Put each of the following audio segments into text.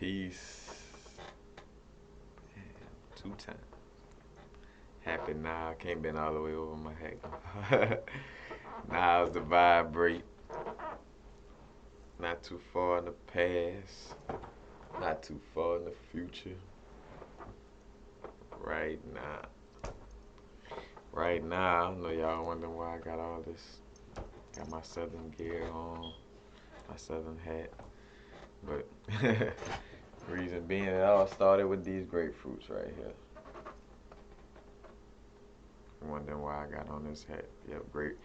Peace. Two times. Happy now. Can't bend all the way over my head. Now's the vibrate. Not too far in the past. Not too far in the future. Right now. Right now. I know y'all wondering why I got all this. Got my southern gear on. My southern hat. But reason being it all started with these grapefruits right here. Wondering why I got on this hat. Yep, great.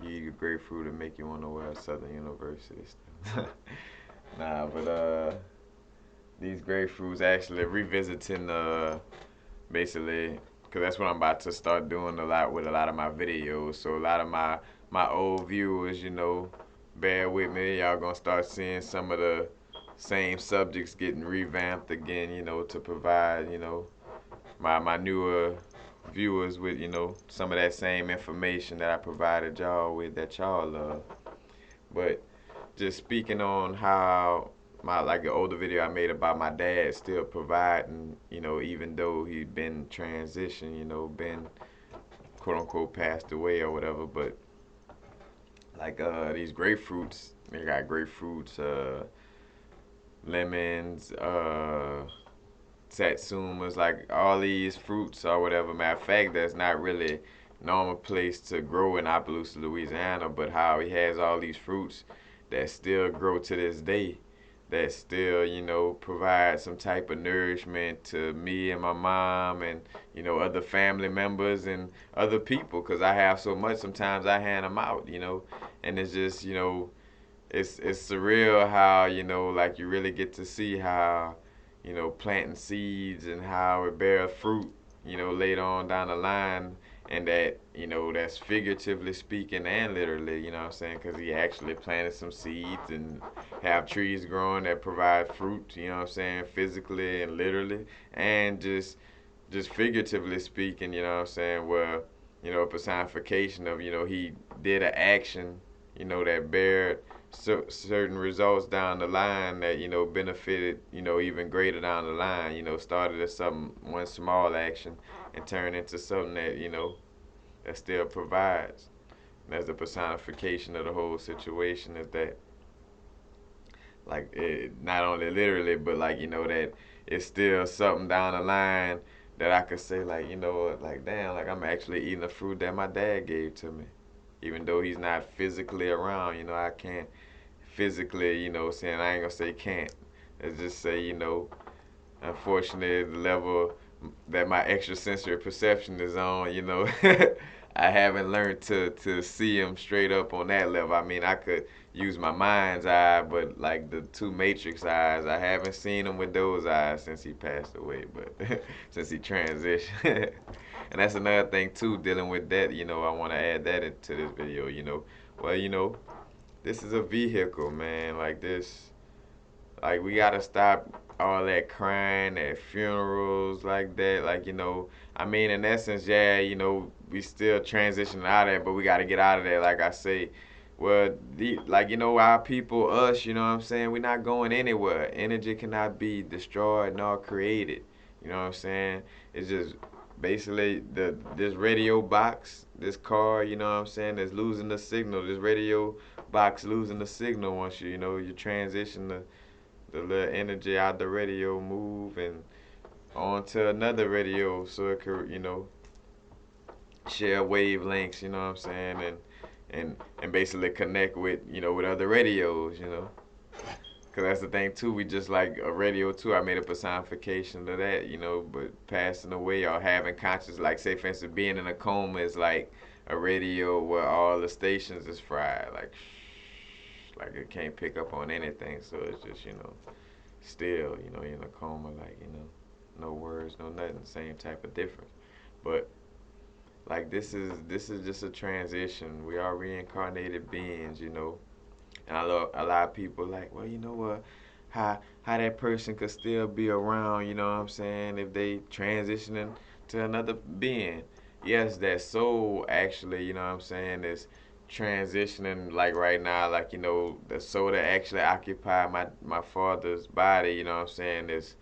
You eat a grapefruit and make you want to wear a Southern University stuff. Nah, but these grapefruits actually revisiting basically, because that's what I'm about to start doing a lot with a lot of my videos. So a lot of my old viewers, bear with me. Y'all gonna start seeing some of the same subjects getting revamped again, to provide, my newer viewers with, some of that same information that I provided y'all with that y'all love. But just speaking on how my like the older video I made about my dad still providing, even though he'd been transitioned, been quote unquote passed away or whatever, but like these grapefruits, they got grapefruits, lemons, satsumas, like all these fruits or whatever. Matter of fact, that's not really normal place to grow in Opelousas, Louisiana, but how he has all these fruits that still grow to this day, that still, provide some type of nourishment to me and my mom and, other family members and other people, because I have so much, sometimes I hand them out, and it's just, it's surreal how, like you really get to see how, planting seeds and how it bears fruit, later on down the line. And that, that's figuratively speaking and literally, what I'm saying? Because he actually planted some seeds and have trees growing that provide fruit, what I'm saying? Physically and literally. And just figuratively speaking, what I'm saying? Where, a personification of, he did an action, that bared certain results down the line that benefited even greater down the line. Started as something one small action and turned into something that that still provides. And that's the personification of the whole situation. Is that like not only literally, but like that it's still something down the line that I could say like like damn, like I'm actually eating the fruit that my dad gave to me, even though he's not physically around. I can't physically, saying I ain't gonna say can't. Let's just say, unfortunately, the level that my extrasensory perception is on, I haven't learned to see him straight up on that level. I mean, I could use my mind's eye, but like the two matrix eyes, I haven't seen him with those eyes since he passed away, but since he transitioned. And that's another thing too, dealing with that, I want to add that into this video, Well, this is a vehicle, man. Like this, like we gotta stop all that crying at funerals like that. Like I mean, in essence, yeah, we still transitioning out of that, but we gotta get out of there. Like I say, well, like our people, us, what I'm saying, we're not going anywhere. Energy cannot be destroyed nor created. You know what I'm saying? It's just basically this radio box, this car, what I'm saying, is losing the signal. This radio box losing the signal once you transition the little energy out the radio, move and onto another radio so it could share wavelengths, what I'm saying, and basically connect with with other radios, Cause that's the thing too. We just like a radio too. I made a personification of that, But passing away or having conscious, like say for instance, being in a coma is like a radio where all the stations is fried, like it can't pick up on anything. So it's just still, in a coma, like no words, no nothing, same type of difference. But like this is just a transition. We are reincarnated beings, And a lot of people like, well, you know what? How that person could still be around, what I'm saying, if they transitioning to another being. Yes, that soul actually, what I'm saying, is transitioning like right now, like the soul that actually occupy my father's body. You know what I'm saying? Is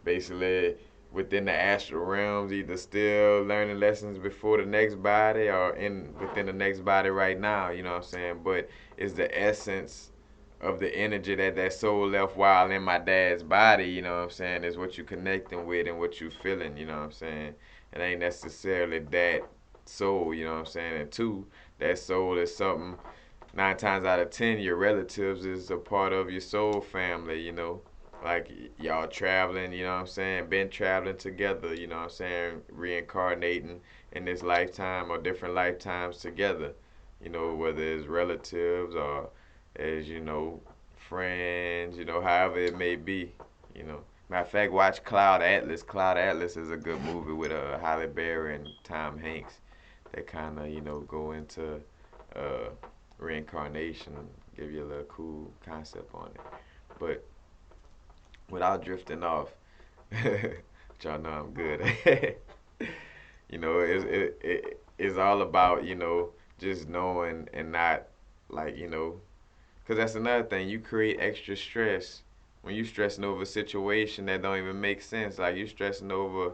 basically within the astral realms, either still learning lessons before the next body or in within the next body right now. You know what I'm saying? But it's the essence of the energy that that soul left while in my dad's body. You know what I'm saying? Is what you connecting with and what you feeling. You know what I'm saying? It ain't necessarily that soul. You know what I'm saying? And two, that soul is something. 9 times out of 10, your relatives is a part of your soul family. Like y'all traveling, you know what I'm saying, been traveling together, you know what I'm saying, reincarnating in this lifetime or different lifetimes together, whether it's relatives or as, friends, however it may be, you know. Matter of fact, watch Cloud Atlas. Cloud Atlas is a good movie with Halle Berry and Tom Hanks. They kind of, go into uh, reincarnation, give you a little cool concept on it. But without drifting off, which y'all know I'm good at. It's all about just knowing and not like because that's another thing. You create extra stress when you stressing over a situation that don't even make sense. Like you stressing over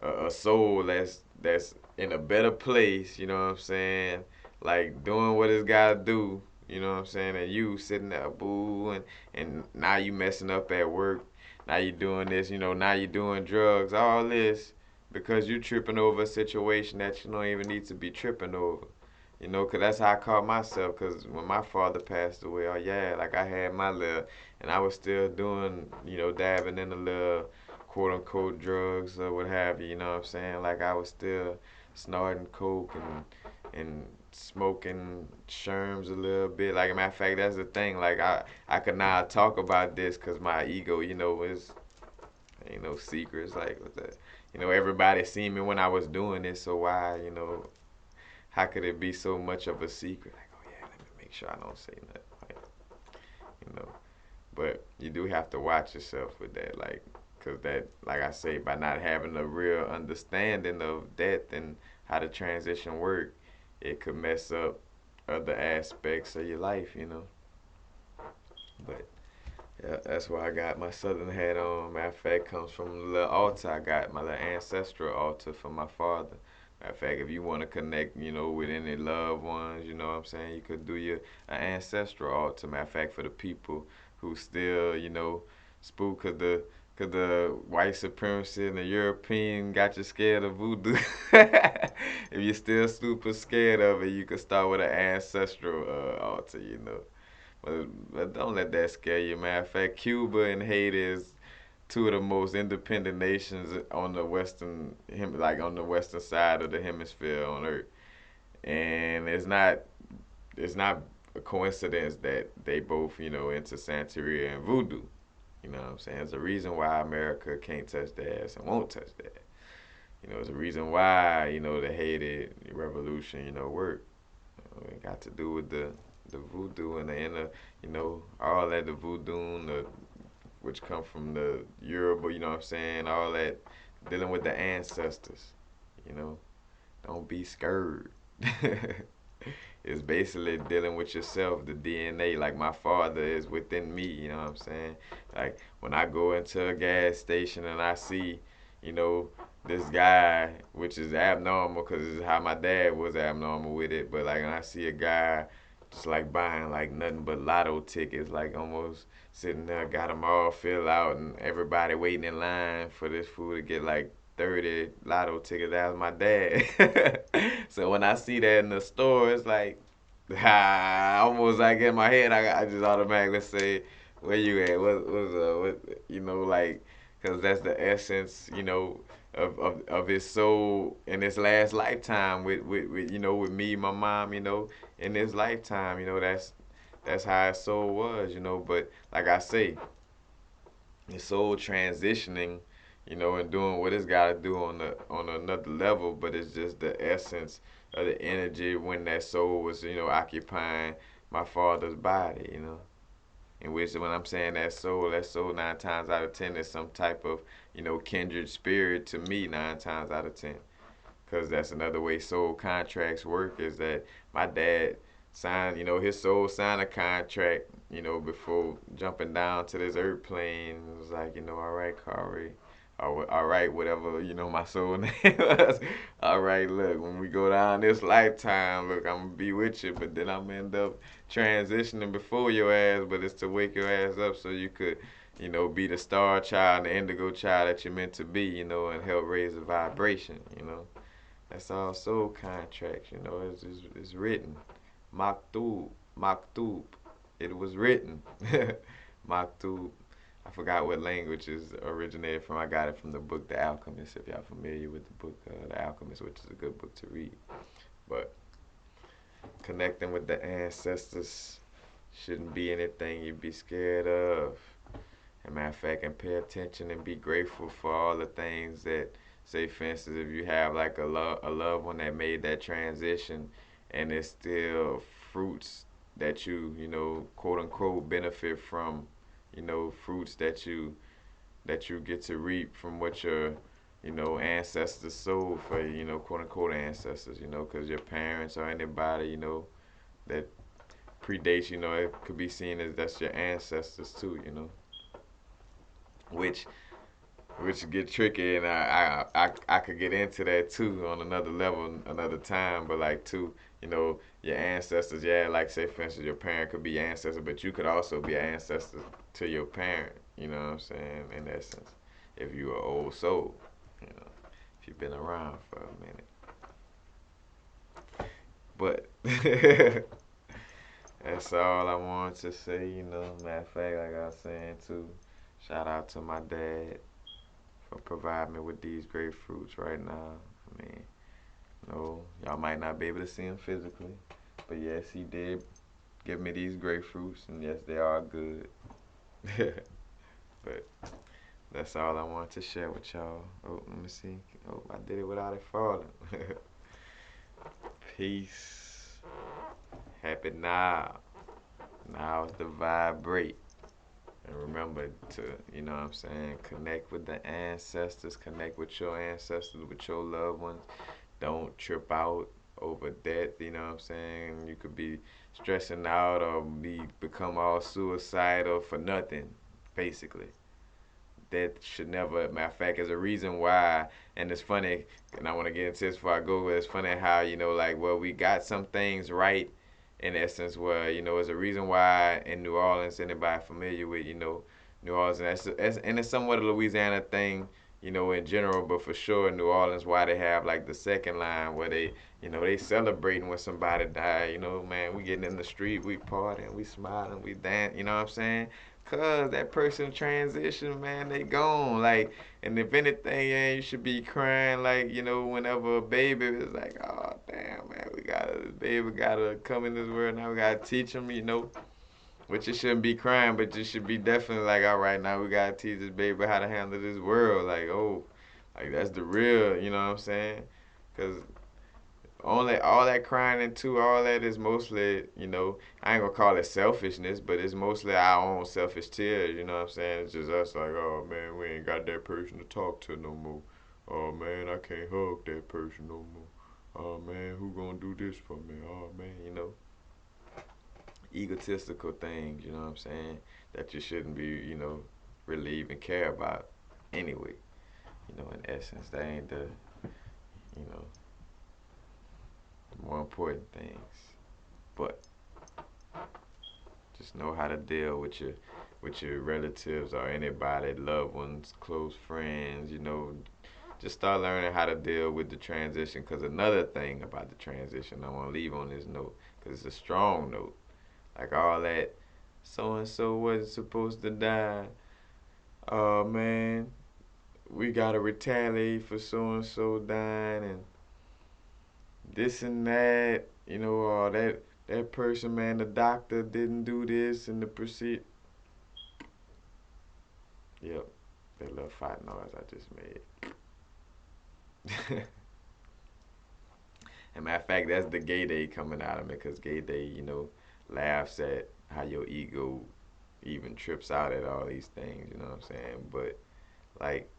a soul that's in a better place. You know what I'm saying? Like doing what it's gotta do. You know what I'm saying? And you sitting there, boo, and now you messing up at work. Now you doing this. Now you doing drugs. All this because you tripping over a situation that you don't even need to be tripping over. Cause that's how I caught myself. Cause when my father passed away, oh yeah, like I had my little, and I was still doing, dabbing in the little quote unquote drugs or what have you. You know what I'm saying? Like I was still snorting coke and smoking sherms a little bit. Like a matter of fact, that's the thing. Like I could now talk about this because my ego, is ain't no secrets. Like with that, everybody seen me when I was doing this. So why, how could it be so much of a secret? Like, oh yeah, let me make sure I don't say nothing. Like, you know. But you do have to watch yourself with that, like, cause that, like I say, by not having a real understanding of death and how the transition work, it could mess up other aspects of your life. But yeah, that's why I got my southern hat on. Matter of fact, comes from the little altar I got, my little ancestral altar from my father. Matter of fact, if you want to connect, with any loved ones, you know what I'm saying, you could do your ancestral altar. Matter of fact, for the people who still, spook cause the white supremacy and the European got you scared of voodoo. If you're still super scared of it, you could start with an ancestral altar. But don't let that scare you. Matter of fact, Cuba and Haiti is two of the most independent nations on the like on the western side of the hemisphere on Earth, and it's not a coincidence that they both into Santeria and Voodoo. You know what I'm saying? There's a reason why America can't touch their ass and won't touch that. There's a reason why the Haiti revolution worked. It got to do with the voodoo and the inner, all that the voodoo and which come from the Yoruba, you know what I'm saying? All that dealing with the ancestors, you know. Don't be scared. It's basically dealing with yourself, the DNA. Like my father is within me, you know what I'm saying? Like when I go into a gas station and I see, you know, this guy, which is abnormal because it's how my dad was abnormal with it. But like when I see a guy just like buying like nothing but lotto tickets, like almost sitting there, got them all filled out, and everybody waiting in line for this food to get like 30 lotto tickets. That was my dad. So when I see that in the store, it's like, almost like in my head, I just automatically say, where you at? Like, because that's the essence, of his soul in his last lifetime with me, my mom, in this lifetime, that's how his soul was. But like I say, his soul transitioning, and doing what it's got to do on another level. But it's just the essence of the energy when that soul was, occupying my father's body. In which when I'm saying that soul 9 times out of 10 is some type of, kindred spirit to me 9 times out of 10. Cause that's another way soul contracts work is that my dad Signed, his soul signed a contract, before jumping down to this earth plane. It was like, all right, Kari, all right, whatever, my soul name was. All right, look, when we go down this lifetime, look, I'm gonna be with you, but then I'm gonna end up transitioning before your ass, but it's to wake your ass up so you could, be the star child, the indigo child that you're meant to be, and help raise the vibration. That's all soul contracts, it's written. Maktub, Maktub. It was written. Maktub. I forgot what language is originated from. I got it from the book The Alchemist, if y'all familiar with the book The Alchemist, which is a good book to read. But connecting with the ancestors shouldn't be anything you'd be scared of. As a matter of fact, and pay attention and be grateful for all the things that, say, for instance, if you have like a loved one that made that transition, and it's still fruits that you quote unquote benefit from, fruits that you get to reap from what your ancestors sowed for quote unquote ancestors, because your parents or anybody, that predates, it could be seen as that's your ancestors too, which get tricky, and I could get into that too on another level another time, but like too, your ancestors, yeah, like say for instance your parent could be your ancestor, but you could also be an ancestor to your parent, you know what I'm saying, in essence, if you are old soul, you know if you've been around for a minute, but that's all I wanted to say, matter of fact, like I was saying too, shout out to my dad for providing me with these grapefruits right now. I mean, y'all might not be able to see them physically, but yes, he did give me these grapefruits, and yes, they are good. But that's all I wanted to share with y'all. Oh, let me see. Oh, I did it without it falling. Peace. Happy now. Now is the vibrate. And remember to, what I'm saying, connect with the ancestors, connect with your ancestors, with your loved ones. Don't trip out over death, you know what I'm saying? You could be stressing out or become all suicidal for nothing, basically. That should never, matter of fact, is a reason why, and it's funny, and I want to get into this before I go, but it's funny how, like, well, we got some things right, in essence, where, it's a reason why in New Orleans, anybody familiar with, New Orleans, and it's somewhat a Louisiana thing, in general, but for sure in New Orleans, why they have, like, the second line where they celebrating when somebody died, man, we getting in the street, we partying, we smiling, we dance, you know what I'm saying? Cause that person transition, man, they gone. Like, and if anything, yeah, you should be crying. Like, whenever a baby is like, oh damn, man, baby gotta come in this world now. We gotta teach him, Which you shouldn't be crying, but you should be definitely like, all right, now we gotta teach this baby how to handle this world. Like, oh, like that's the real, you know what I'm saying? Cause only all that crying into all that is mostly, I ain't gonna call it selfishness, but it's mostly our own selfish tears, you know what I'm saying? It's just us like, oh man, we ain't got that person to talk to no more. Oh man, I can't hug that person no more. Oh man, who gonna do this for me? Oh man, egotistical things, you know what I'm saying? That you shouldn't be, really even care about anyway. In essence, that ain't you know, the more important things. But just know how to deal with your relatives or anybody, loved ones, close friends. Just start learning how to deal with the transition. Cause another thing about the transition, I want to leave on this note, cause it's a strong note. Like all that, so and so wasn't supposed to die. Oh man, we gotta retaliate for so and so dying and this and that. Or that person, man, the doctor didn't do this and the procedure. Yep, that little fight noise I just made. And matter of fact, that's the gay day coming out of me, because gay day, laughs at how your ego even trips out at all these things, you know what I'm saying? But, like,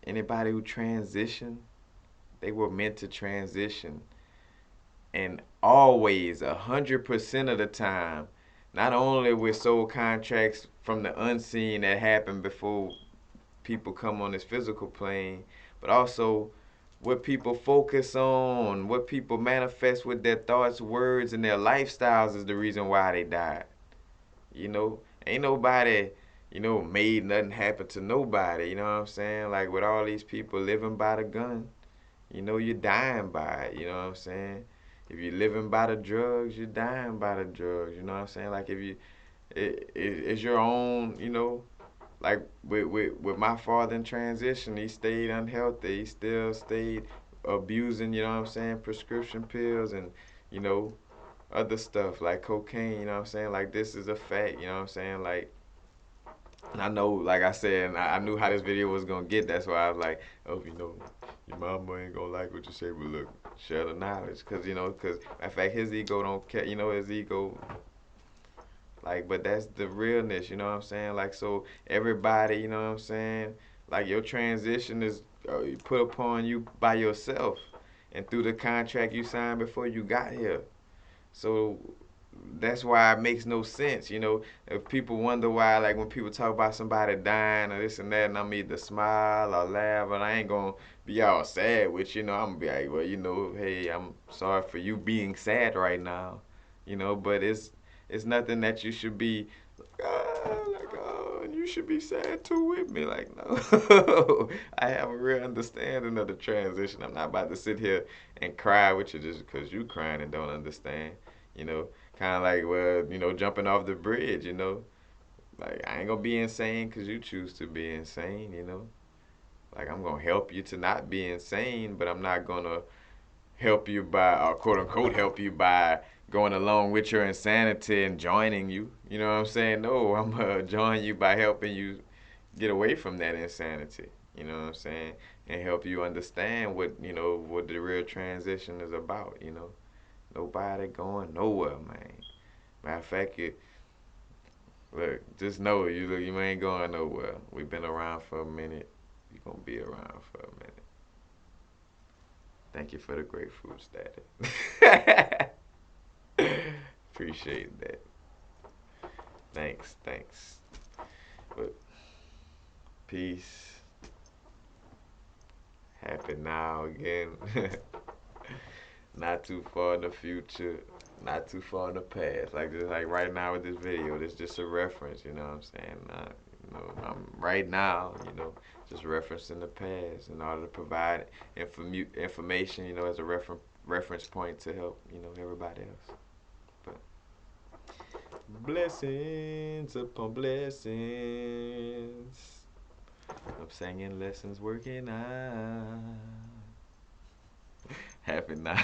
anybody who transition, they were meant to transition. And always, 100% of the time, not only with soul contracts from the unseen that happen before people come on this physical plane, but also what people focus on, what people manifest with their thoughts, words, and their lifestyles is the reason why they died. You know, ain't nobody, made nothing happen to nobody. You know what I'm saying? Like with all these people living by the gun, you're dying by it. You know what I'm saying? If you're living by the drugs, you're dying by the drugs. You know what I'm saying? Like if you, it's your own, like with my father in transition, he stayed unhealthy. He still stayed abusing, you know what I'm saying, prescription pills and, you know, other stuff like cocaine, you know what I'm saying? Like this is a fact, you know what I'm saying? Like and I know, like I said, and I knew how this video was gonna get. That's why I was like, oh, your mama ain't gonna like what you say, but look, share the knowledge, cause in fact, his ego don't care. His ego, like, but that's the realness. You know what I'm saying? Like, so everybody, you know what I'm saying? Like, your transition is put upon you by yourself, and through the contract you signed before you got here. So that's why it makes no sense, If people wonder why, like when people talk about somebody dying or this and that, and I'm either smile or laugh, and I ain't gonna be all sad with I'm gonna be like, well, hey, I'm sorry for you being sad right now, But it's nothing that you should be like, oh, you should be sad too with me. Like, no, I have a real understanding of the transition. I'm not about to sit here and cry with you just because you crying and don't understand, you know kind of like, well, jumping off the bridge, like I ain't gonna be insane because you choose to be insane, like I'm gonna help you to not be insane, but I'm not gonna help you by, or quote unquote help you by going along with your insanity and joining you. You know what I'm saying? No, I'm gonna join you by helping you get away from that insanity. You know what I'm saying? And help you understand what the real transition is about. Nobody going nowhere, man. Matter of fact, look, just know you ain't going nowhere. We've been around for a minute. You're gonna be around for a minute. Thank you for the grapefruit status. Appreciate that. Thanks. But peace. Happy now again. Not too far in the future. Not too far in the past. Like just like right now with this video, this just a reference. You know what I'm saying? I'm right now. Just referencing the past in order to provide information. As a reference point to help. Everybody else. But blessings upon blessings. I'm singing lessons working out. Happy now.